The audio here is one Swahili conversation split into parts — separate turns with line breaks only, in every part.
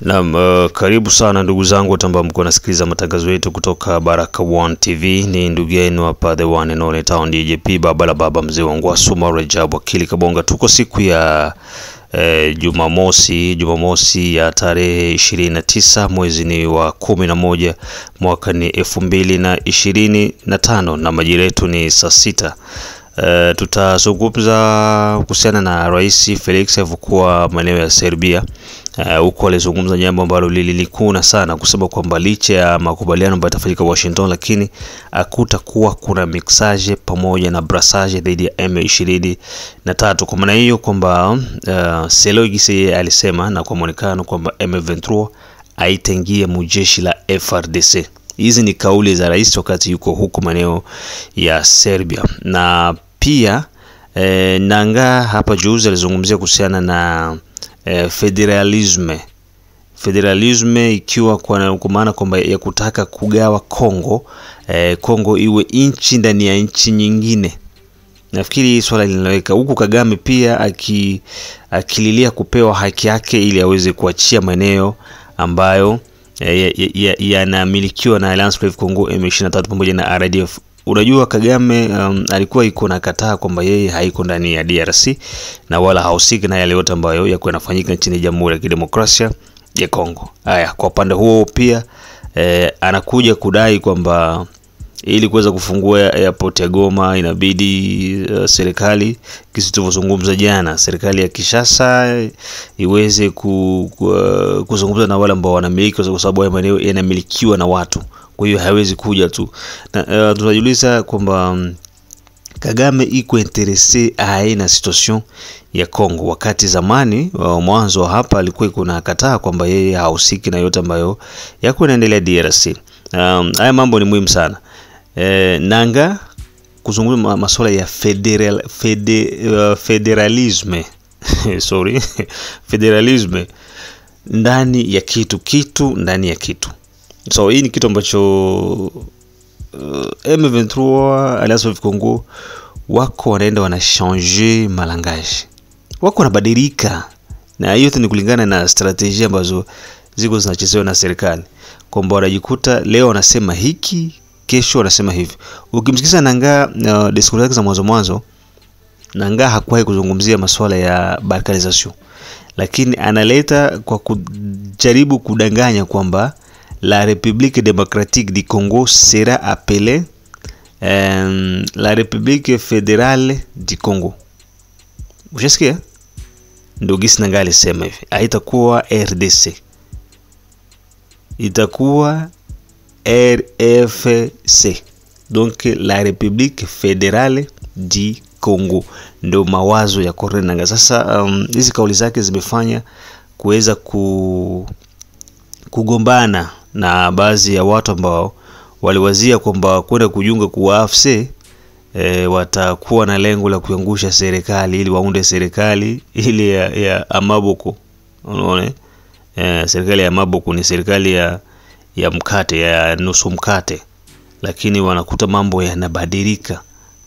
Naam, karibu sana ndugu zangu ambao mko nasikiliza matangazo yetu kutoka Baraka One TV. Ni ndugu yenu hapa the one and only town DJP baba la baba mzee wangu Asuma Rajab Wakili Kabonga. Tuko siku ya Jumamosi ya tarehe 29 mwezi ni wa 11 mwaka ni 2025 na majira yetu ni saa 6. Tutazungumza kuhusiana na Rais Felix alivyokuwa maeneo ya Serbia. Huko alizungumza jambo ambalo lilikuna sana, kusema kwamba licha ya makubaliano ambayo yatafanyika Washington, lakini hakutakuwa kuna mixage pamoja na brassage dhidi ya M23. Kwa maana hiyo kwamba Selogise alisema na kwa muonekano kwamba M23 haitaingia mujeshi la FRDC. Hizi ni kauli za rais wakati yuko huko maeneo ya Serbia. Na pia Nanga hapa juzi alizungumzia kuhusiana na federalisme ikiwa kwa maana kwamba ya kutaka kugawa Kongo iwe nchi ndani ya nchi nyingine. Nafikiri swala linaloweka huku Kagame pia akililia kupewa haki yake ili aweze kuachia maeneo ambayo yanamilikiwa na Alliance Fleuve Congo M23 pamoja na RDF. Unajua Kagame alikuwa iko na kataa kwamba yeye haiko ndani ya DRC na wala hausiki na yale yote ambayo yako yanafanyika nchini Jamhuri ya Kidemokrasia ya Kongo. Haya, kwa upande huo pia anakuja kudai kwamba ili kuweza kufungua airport ya Goma inabidi serikali kisituzungumza jana, serikali ya Kinshasa iweze kuzungumza na wale ambao wanamiliki, kwa sababu hayo maeneo yanamilikiwa na watu. Kwa hiyo haiwezi kuja tu. Na tunajiuliza kwamba Kagame iko interesse na situation ya Kongo, wakati zamani mwanzo hapa alikuwa kuna kataa kwamba yeye hausiki na yote ambayo yako yanaendelea DRC. Haya mambo ni muhimu sana. Nanga kuzungumza masuala ya federalisme federalisme ndani ya kitu ndani ya kitu. So hii ni kitu ambacho M23 Alliance Fleuve Congo wako wanaenda wanachange malangage, wako wanabadilika, na hiyo ni kulingana na strategia ambazo ziko zinachezewa na serikali, kwamba wanajikuta leo wanasema hiki, kesho wanasema hivi. Ukimsikiza Nanga discours yake za mwanzo Nanga hakuwahi kuzungumzia masuala ya balkanisation, lakini analeta kwa kujaribu kudanganya kwamba la République démocratique du Congo sera appelée la République fédérale du Congo. Ushasikia? Ndio gisi Nanga alisema hivi, haitakuwa RDC, itakuwa RFC, donc la République fédérale du Congo. Ndio mawazo ya Corneille Nanga. Sasa hizi kauli zake zimefanya kuweza kugombana na baadhi ya watu ambao waliwazia kwamba kwenda kujiunga kwa AFC watakuwa na lengo la kuangusha serikali ili waunde serikali ile ya Amaboko. Unaona? Serikali ya Amaboko ni serikali ya mkate, ya nusu mkate, lakini wanakuta mambo yanabadilika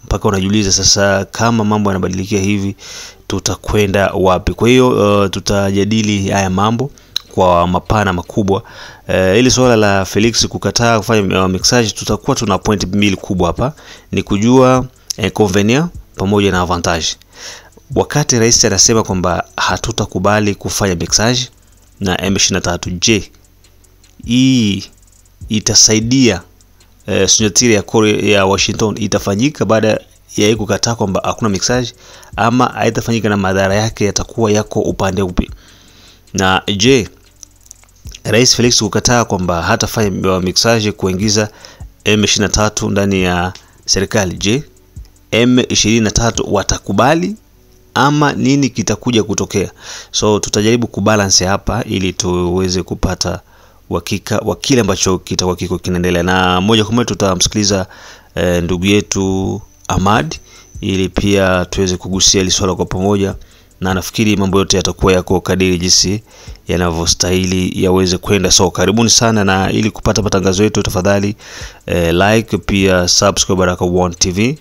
mpaka unajiuliza sasa, kama mambo yanabadilikia hivi tutakwenda wapi? Kwa hiyo tutajadili haya mambo kwa mapana makubwa. Ili swala la Felix kukataa kufanya mixage, tutakuwa tuna point mbili kubwa hapa, ni kujua inconvénient pamoja na avantage. Wakati rais anasema kwamba hatutakubali kufanya mixage na M23, je, hii itasaidia signature ya Washington itafanyika baada ya yeye kukataa kwamba hakuna mixage, ama haitafanyika na madhara yake yatakuwa yako upande upi? Na je, Rais Felix kukataa kwamba hatafanya mixage kuingiza M23 ndani ya serikali, je, M23 watakubali ama nini kitakuja kutokea? So tutajaribu kubalance hapa ili tuweze kupata uhakika wa kile ambacho kitakuwa kiko kinaendelea, na moja kwa moja tutamsikiliza ndugu yetu Ahmad ili pia tuweze kugusia hili swala kwa pamoja, na nafikiri mambo yote yatakuwa yako kadiri jinsi yanavyostahili yaweze kwenda. So karibuni sana, na ili kupata matangazo yetu tafadhali like pia subscribe Baraka One TV.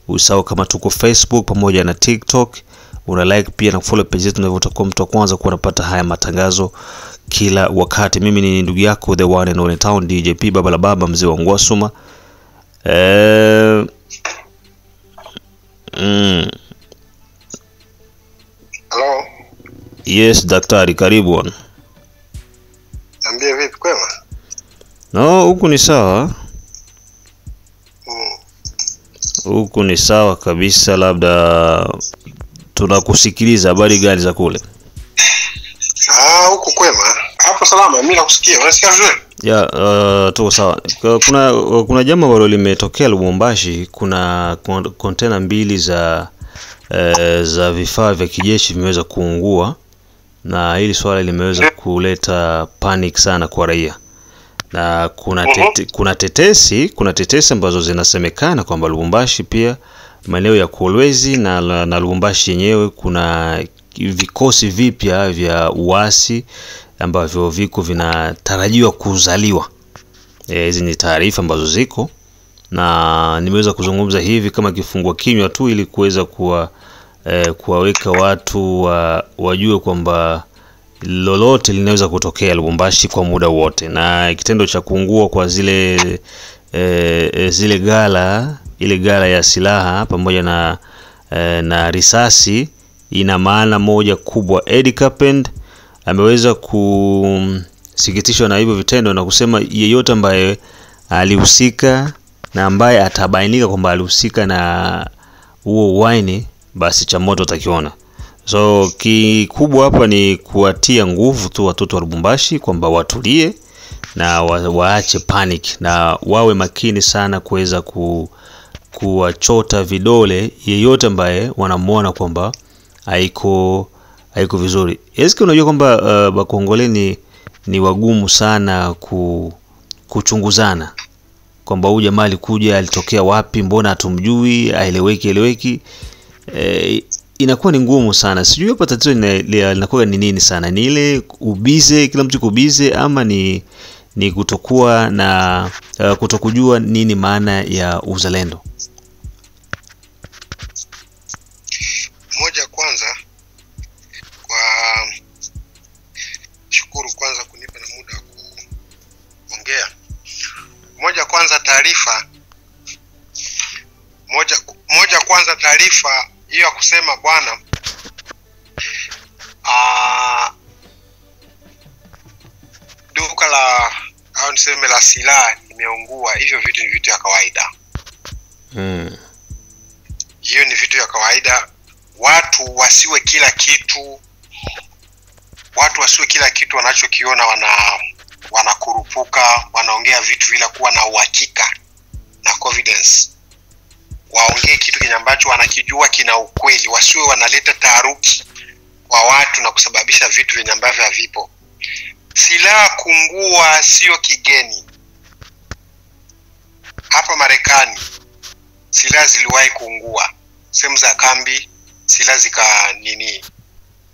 Usahau kama tuko Facebook pamoja na TikTok, una like pia na follow page yetu, na hivyo utakuwa mtu wa kwanza kuwa unapata haya matangazo kila wakati. Mimi ni ndugu yako the one and only town DJP, baba la baba, mzee wa Ngwasuma.
Hello.
Yes, daktari, karibu bwana.
Niambie vipi, kwema?
No, huku ni sawa. Huku ni sawa kabisa, labda tunakusikiliza. Habari gani za kule?
Huku kwema. Hapo salama, mimi nakusikia. Unasikia vizuri?
Tuko sawa. Kuna jambo ambalo limetokea Lubumbashi. Kuna container mbili za vifaa vya kijeshi vimeweza kuungua, na hili swala limeweza kuleta panic sana kwa raia. Na kuna tetesi ambazo zinasemekana kwamba Lubumbashi pia, maeneo ya Kolwezi na Lubumbashi yenyewe, kuna vikosi vipya vya uasi ambavyo viko vinatarajiwa kuzaliwa. Hizi ni taarifa ambazo ziko, na nimeweza kuzungumza hivi kama kifungua kinywa tu ili kuweza kuwaweka watu wajue kwamba lolote linaweza kutokea Lubumbashi kwa muda wote. Na kitendo cha kuungua kwa zile ile gala ya silaha pamoja na risasi ina maana moja kubwa. Eddie Kapend ameweza kusikitishwa na hivyo vitendo na kusema yeyote ambaye alihusika na ambaye atabainika kwamba alihusika na huo wine, basi cha moto atakiona. So kikubwa hapa ni kuwatia nguvu tu watoto wa Lubumbashi kwamba watulie na waache panic, na wawe makini sana kuweza kuwachota vidole yeyote ambaye wanamuona kwamba haiko vizuri. Eske unajua kwamba Bakongole ni wagumu sana kuchunguzana kwamba huyu jamaa alikuja, alitokea wapi, mbona hatumjui, aeleweki. Inakuwa ni ngumu sana. Sijui hapa tatizo linakuwa ni nini sana. Ni ile ubize, kila mtu kubize, ama ni kutokuwa na kutokujua nini maana ya uzalendo?
Moja, kwanza kwa shukuru kwanza kunipa na muda wa kuongea. Moja, kwanza taarifa hiyo ya kusema bwana duka au niseme la silaha limeungua, hivyo vitu ni vitu ya kawaida. Hiyo ni vitu ya kawaida. Watu wasiwe kila kitu wanachokiona wanakurupuka, wanaongea vitu bila kuwa na uhakika na confidence. Waongee kitu kile ambacho wanakijua kina ukweli, wasiwe wanaleta taharuki kwa watu na kusababisha vitu vyenye ambavyo havipo. Silaha kungua sio kigeni. Hapa Marekani silaha ziliwahi kuungua sehemu za kambi, silaha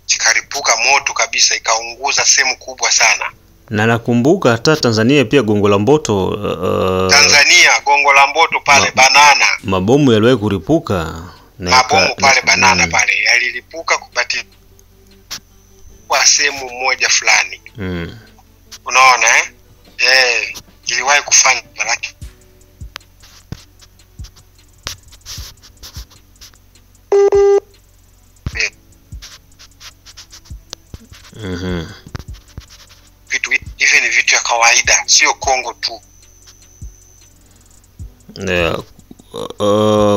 zikaripuka moto kabisa, ikaunguza sehemu kubwa sana.
Na nakumbuka hata Tanzania pia Gongo la Mboto,
Tanzania Gongo la Mboto pale Banana,
mabomu yaliwahi kuripuka.
Mabomu pale Banana pale yalilipuka kubati kwa sehemu moja fulani. Unaona iliwahi kufanya baraki. Vitu hivi ni vitu ya kawaida, sio Kongo tu.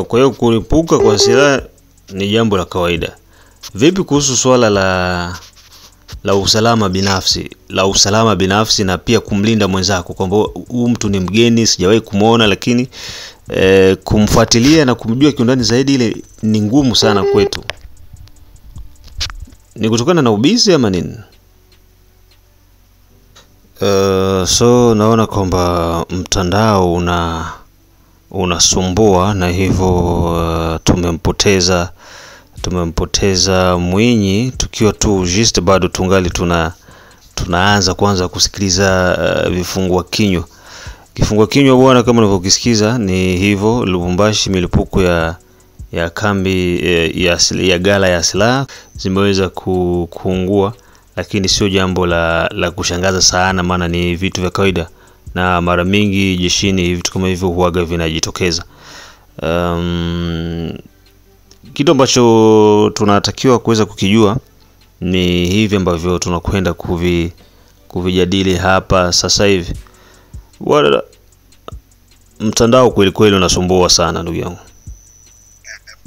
Kwa hiyo kulipuka kwa silaha ni jambo la kawaida. Vipi kuhusu swala la usalama binafsi na pia kumlinda mwenzako, kwamba huyu mtu ni mgeni, sijawahi kumuona, lakini kumfuatilia na kumjua kiundani zaidi ile ni ngumu sana kwetu? Ni kutokana na ubizi ama nini? So naona kwamba mtandao unasumbua, na hivyo tumempoteza Mwinyi tukiwa tu just bado tungali tunaanza kwanza kusikiliza vifungua kinywa. Kifungua kinywa bwana, kama unavyokisikiza ni hivyo: Lubumbashi, milipuko ya kambi ya ghala ya silaha zimeweza kuungua, lakini sio jambo la kushangaza sana, maana ni vitu vya kawaida na mara mingi jeshini vitu kama hivyo huaga vinajitokeza. Kitu ambacho tunatakiwa kuweza kukijua ni hivi ambavyo tunakwenda kuvijadili hapa sasa hivi. Mtandao kweli kweli unasumbua sana ndugu yangu.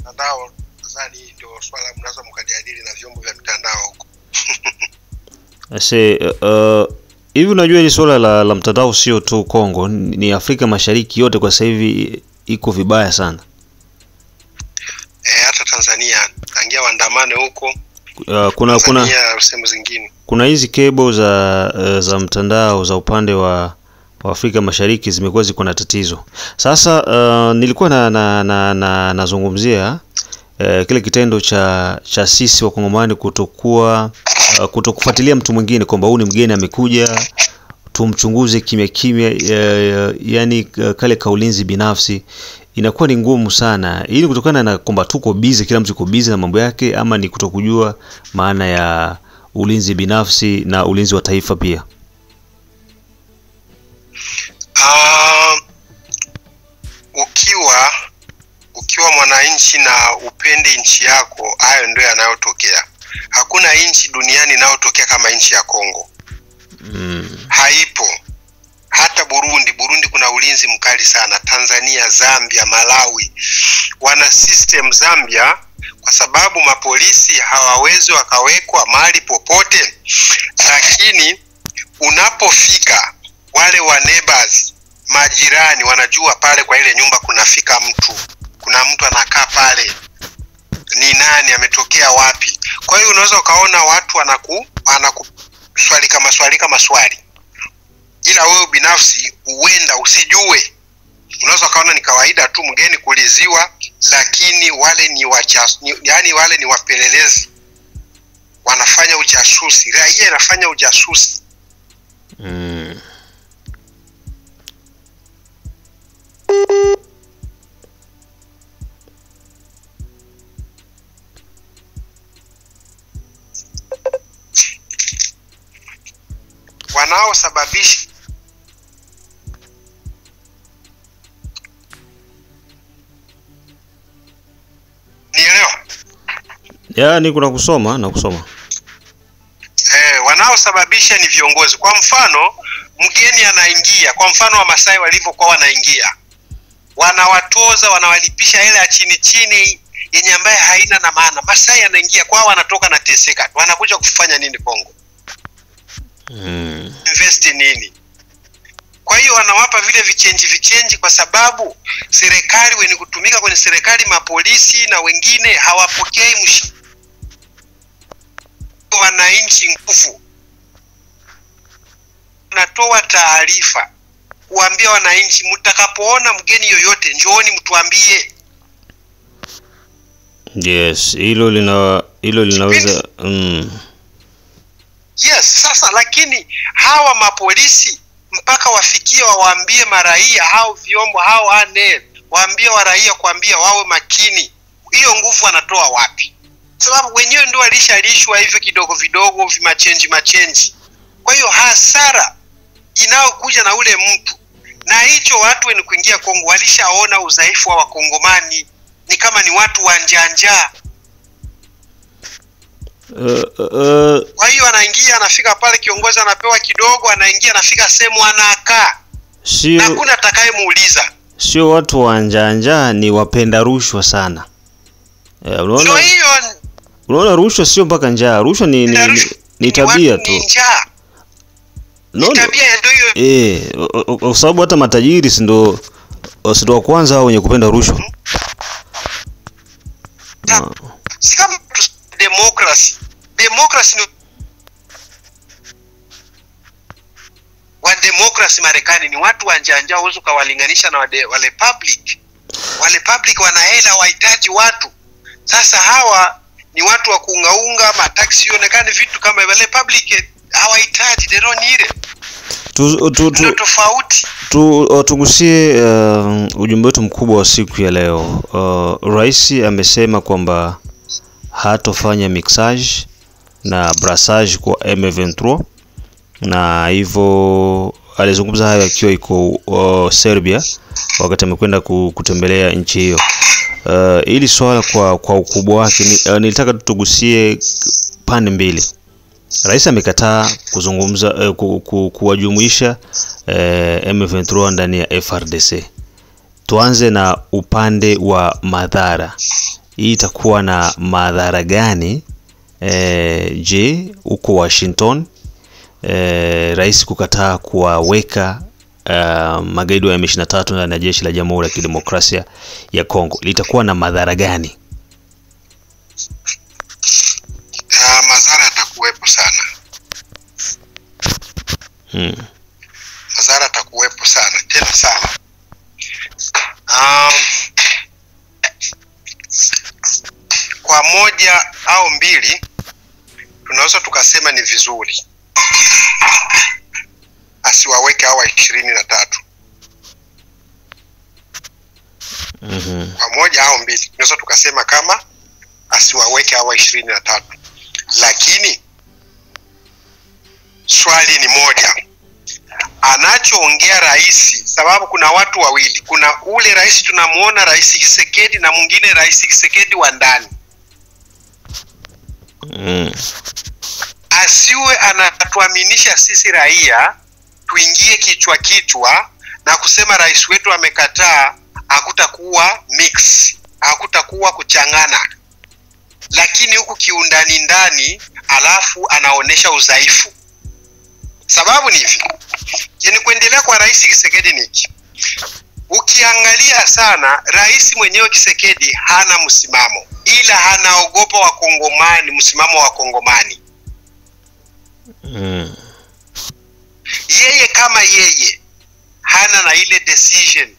Mtandao nadhani ndio swala mnaweza mkajadili na vyombo vya mtandao huko.
Hivi unajua hili swala la mtandao sio tu Kongo, ni Afrika Mashariki yote kwa sasa hivi iko vibaya sana.
Hata Tanzania tangia waandamane huko.
Kuna
sehemu zingine. Kuna
hizi cable za mtandao za upande wa Afrika Mashariki zimekuwa ziko na tatizo. Sasa nilikuwa nazungumzia kile kitendo cha sisi wa Kongomani kutokufuatilia mtu mwingine kwamba huyu ni mgeni amekuja tumchunguze kimya kimya, yani kale kaulinzi binafsi inakuwa ni ngumu sana. Hii kutokana na kwamba tuko busy, kila mtu yuko busy na mambo yake, ama ni kutokujua maana ya ulinzi binafsi na ulinzi wa taifa pia?
Ukiwa mwananchi na upende nchi yako, hayo ndio yanayotokea. Hakuna nchi duniani inayotokea kama nchi ya Kongo. Haipo. Hata Burundi kuna ulinzi mkali sana. Tanzania, Zambia, Malawi wana system. Zambia kwa sababu mapolisi hawawezi wakawekwa mahali popote, lakini unapofika wale wa neighbors, majirani wanajua pale kwa ile nyumba kunafika mtu, kuna mtu anakaa pale, ni nani, ametokea wapi. Kwa hiyo unaweza ukaona watu swali kama swali, ila wewe binafsi huenda usijue. Unaweza ukaona ni kawaida tu mgeni kuliziwa, lakini wale ni wale ni wapelelezi, wanafanya ujasusi. Raia inafanya ujasusi. Wanaosababisha
ni kuna kusoma na kusoma.
Wanaosababisha ni viongozi. Kwa mfano, mgeni anaingia, kwa mfano wa Masai walivyokuwa wanaingia, wanawatoza, wanawalipisha ile ya chini yenye ambaye haina na maana. Masai anaingia kwao, wanatoka na teseka. Wanakuja kufanya nini Kongo? Invest nini? Kwa hiyo wanawapa vile vichenji kwa sababu serikali, wenye kutumika kwenye serikali, mapolisi na wengine hawapokei wananchi nguvu. Natoa taarifa kuambia wananchi, mtakapoona mgeni yoyote njooni mtuambie.
Yes, hilo linaweza
Yes, sasa lakini hawa mapolisi mpaka wafikie waambie maraia, hao vyombo hao waambie waraia kuambia wawe makini. Hiyo nguvu wanatoa wapi? Sababu wenyewe ndio walishalishwa hivyo kidogo vidogo machenji. Kwa hiyo hasara inayokuja na ule mtu, na hicho watu wenye kuingia Kongo walishaona udhaifu wa Wakongomani, ni kama ni watu wa njanja. Kwa hiyo anaingia, anafika pale, kiongozi anapewa kidogo, anaingia, anafika sehemu anakaa, na hakuna atakayemuuliza.
Sio watu wa njanja, ni wapenda rushwa sana. Unaona rushwa sio mpaka njaa. Rushwa ni tabia tu.
Ni tabia ndio.
Kwa sababu hata matajiri si ndio wa kwanza hao wenye kupenda rushwa.
Si kama democracy ni wa democracy. Marekani ni watu wa njanja, huwezi kuwalinganisha na wale public. Wale public wana hela, wahitaji watu. Sasa hawa ni watu wa kuungaunga mataksi, ionekane vitu kama wale public hawahitaji, they don't need it. Ndio tofauti.
Tugusie ujumbe wetu mkubwa wa siku ya leo. Rais amesema kwamba hatofanya mixage na brassage kwa M23, na hivyo alizungumza hayo akiwa iko Serbia wakati amekwenda kutembelea nchi hiyo. Ili swala kwa ukubwa wake nilitaka tugusie pande mbili. Rais amekataa kuzungumza kuwajumuisha M23 ndani ya FRDC. Tuanze na upande wa madhara. Hii itakuwa na madhara gani? Je, huko Washington rais kukataa kuwaweka magaidi wa M23 ndani ya jeshi la Jamhuri ya Kidemokrasia ya Kongo litakuwa na madhara gani?
Madhara yatakuwepo sana. Madhara yatakuwepo sana, tena sana. Kwa moja au mbili tunaweza tukasema ni vizuri asiwaweke hawa 23. Kwa moja au mbili tunaweza tukasema kama asiwaweke hawa 23. Lakini swali ni moja, anachoongea rais, sababu kuna watu wawili, kuna ule rais tunamuona Rais Tshisekedi na mwingine Rais Tshisekedi wa ndani. Asiwe anatuaminisha sisi raia tuingie kichwa na kusema rais wetu amekataa, hakutakuwa mix, hakutakuwa kuchangana. Lakini huku kiundani ndani alafu anaonesha udhaifu. Sababu ni hivi, yani kuendelea kwa Rais Tshisekedi niki, ukiangalia sana rais mwenyewe Tshisekedi hana msimamo, ila hanaogopa Wakongomani, msimamo wa Kongomani. Yeye kama yeye hana na ile decision,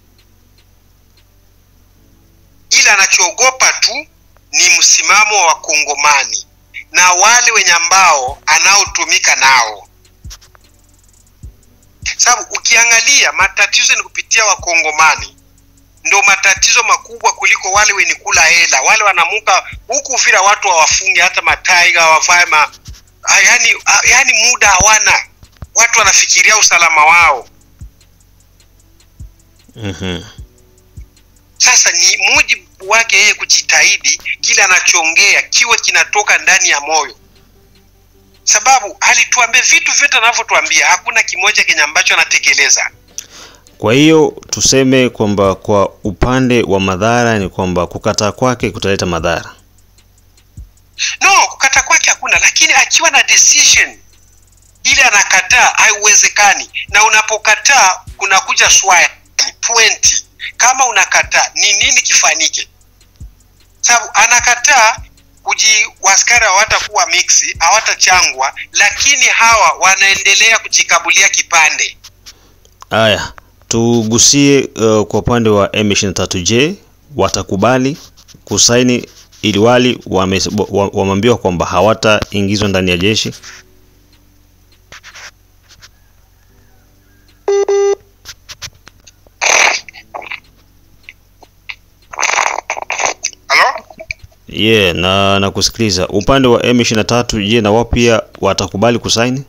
ila anachoogopa tu ni msimamo wa Kongomani na wale wenye ambao anaotumika nao. Sababu ukiangalia matatizo ni kupitia Wakongomani, ndio matatizo makubwa kuliko wale wenye kula hela. Wale wanamuka huku vila watu hawafunge hata mataiga wavae yani muda hawana. Watu wanafikiria usalama wao. Sasa ni mujibu wake yeye kujitahidi kila anachongea kiwe kinatoka ndani ya moyo. Sababu alituambia vitu vyote anavyotuambia, hakuna kimoja kenye ambacho anatekeleza.
Kwa hiyo tuseme kwamba kwa upande wa madhara ni kwamba kukataa kwake kutaleta madhara.
No, kukataa kwake hakuna, lakini akiwa na decision ile anakataa haiwezekani. Na unapokataa kuna kuja swali 20. Kama unakataa ni nini kifanyike? Sababu anakataa waskari hawatakuwa mixi, hawatachangwa, lakini hawa wanaendelea kujikabulia kipande.
Haya, tugusie kwa upande wa M23. Je, watakubali kusaini ili wali wameambiwa kwamba hawataingizwa ndani ya jeshi? Na kusikiliza. Upande wa M23 je, na wao pia watakubali kusaini?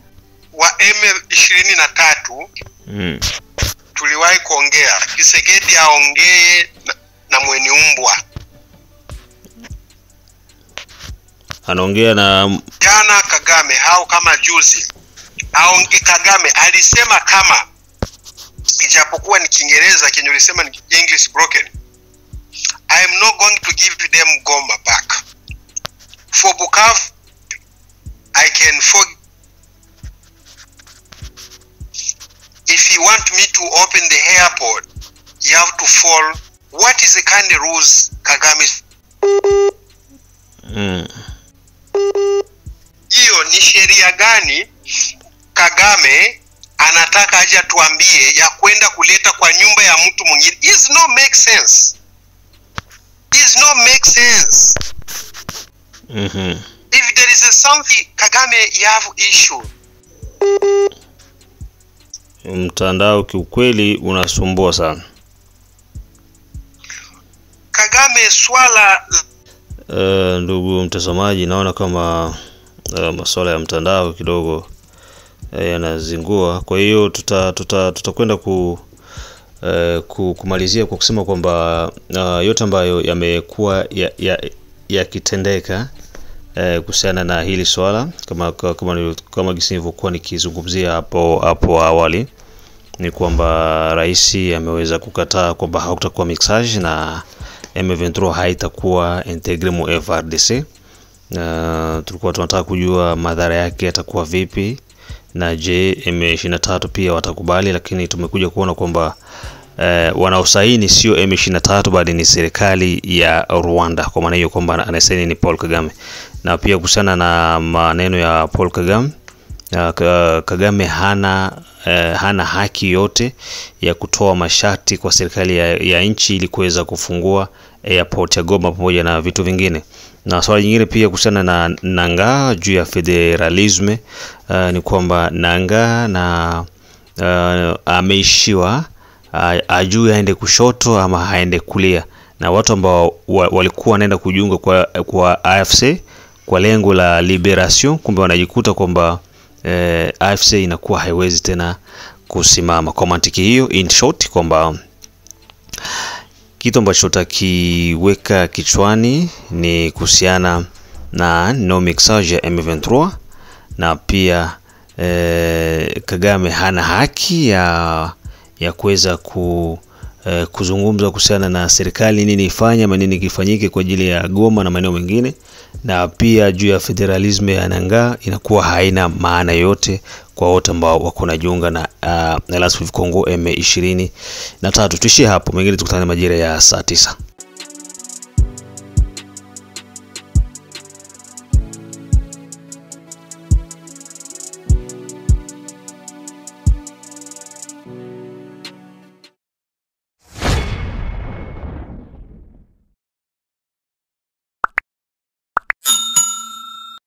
Wa M23 tuliwahi kuongea Tshisekedi aongee na mwenye umbwa.
Anaongea na
jana Kagame au kama juzi. Kagame alisema kama, ijapokuwa ni Kiingereza kenye ulisema ni English broken, I am not going to give them Goma back. For Bukavu, I can forgive. If you want me to open the airport, you have to follow. What is the kind of rules Kagame? Hiyo ni sheria gani Kagame anataka aje tuambie ya kwenda kuleta kwa nyumba ya mtu mwingine? Is no make sense. Is no make sense. If there is something Kagame you have issue.
mtandao kiukweli unasumbua sana.
Kagame swala
Ndugu mtazamaji, naona kama masuala ya mtandao kidogo yanazingua. Kwa hiyo tutakwenda kumalizia kwa kusema kwamba yote ambayo yamekuwa yakitendeka kuhusiana na hili swala kama gisi nilivyokuwa nikizungumzia hapo awali, ni kwamba rais ameweza kukataa kwamba hakutakuwa mixage na M23 haitakuwa integre mu FARDC. Tulikuwa tunataka kujua madhara yake yatakuwa vipi, na je M23 pia watakubali, lakini tumekuja kuona kwamba wanaosaini sio M23 bali ni serikali ya Rwanda. Kwa maana hiyo kwamba anasaini ni Paul Kagame. Na pia kuhusiana na maneno ya Paul Kagame, Kagame hana haki yote ya kutoa masharti kwa serikali ya nchi ili kuweza kufungua airport ya Goma pamoja na vitu vingine. Na swali jingine pia kuhusiana na Nanga juu ya federalisme, ni kwamba Nanga na ameishiwa ajue aende kushoto ama haende kulia, na watu ambao walikuwa wanaenda kujiunga kwa AFC kwa lengo la liberation, kumbe wanajikuta kwamba AFC inakuwa haiwezi tena kusimama. Kwa mantiki hiyo, in short, kwamba kitu ambacho takiweka kichwani ni kuhusiana na no mixage ya M23, na pia Kagame hana haki ya kuweza kuzungumza kuhusiana na serikali nini ifanye ama nini kifanyike kwa ajili ya Goma na maeneo mengine. Na pia juu ya federalisme ya Nanga inakuwa haina maana yote kwa wote ambao wako na jiunga na Alliance Fleuve Congo M23. Tuishie hapo, mengine tukutane majira ya saa 9.